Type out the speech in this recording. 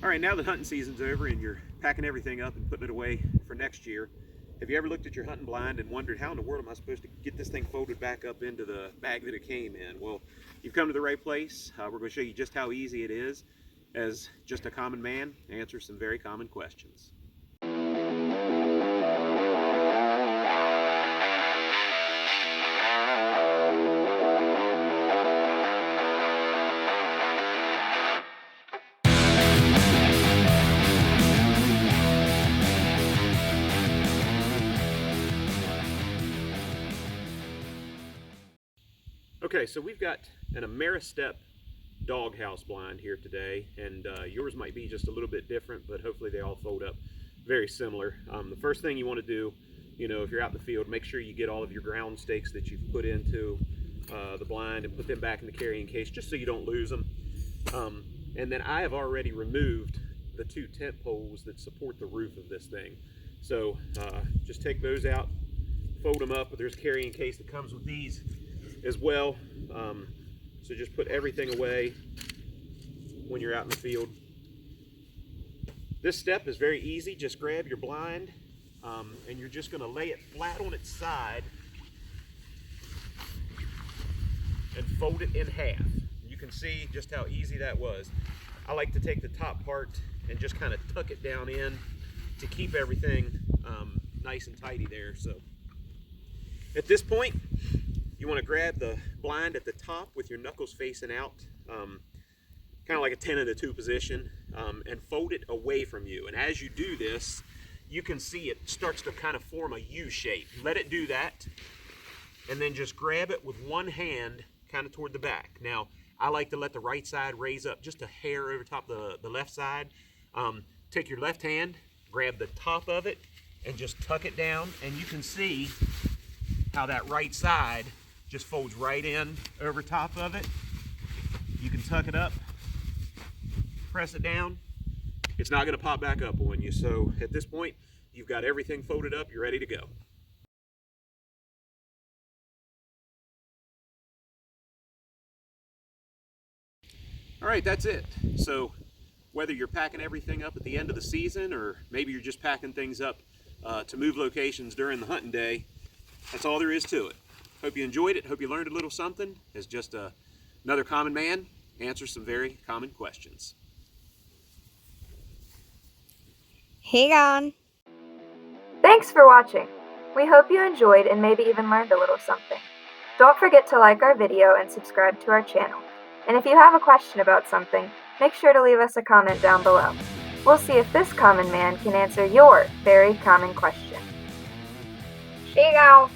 All right, now that hunting season's over and you're packing everything up and putting it away for next year, have you ever looked at your hunting blind and wondered how in the world am I supposed to get this thing folded back up into the bag that it came in? Well, you've come to the right place. We're going to show you just how easy it is as just a common man answer some very common questions. Okay, so we've got an Ameristep doghouse blind here today, and yours might be just a little bit different, but hopefully they all fold up very similar. The first thing you want to do, if you're out in the field, make sure you get all of your ground stakes that you've put into the blind and put them back in the carrying case just so you don't lose them. And then I have already removed the two tent poles that support the roof of this thing. So just take those out, fold them up, but there's a carrying case that comes with these as well. So just put everything away when you're out in the field. This step is very easy. Just grab your blind and you're just going to lay it flat on its side and fold it in half. You can see just how easy that was. I like to take the top part and just kind of tuck it down in to keep everything nice and tidy there. So at this point, you want to grab the blind at the top with your knuckles facing out, kind of like a 10 in a 2 position, and fold it away from you. And as you do this, you can see it starts to kind of form a U shape. Let it do that, and then just grab it with one hand kind of toward the back. Now, I like to let the right side raise up just a hair over top the left side. Take your left hand, grab the top of it, and just tuck it down, and you can see how that right side just folds right in over top of it. You can tuck it up, press it down. It's not going to pop back up on you. So at this point, you've got everything folded up. You're ready to go. All right, that's it. So whether you're packing everything up at the end of the season or maybe you're just packing things up to move locations during the hunting day, that's all there is to it. Hope you enjoyed it. Hope you learned a little something as just another common man answers some very common questions. Hang on. Thanks for watching. We hope you enjoyed and maybe even learned a little something. Don't forget to like our video and subscribe to our channel. And if you have a question about something, make sure to leave us a comment down below. We'll see if this common man can answer your very common question. Hang on.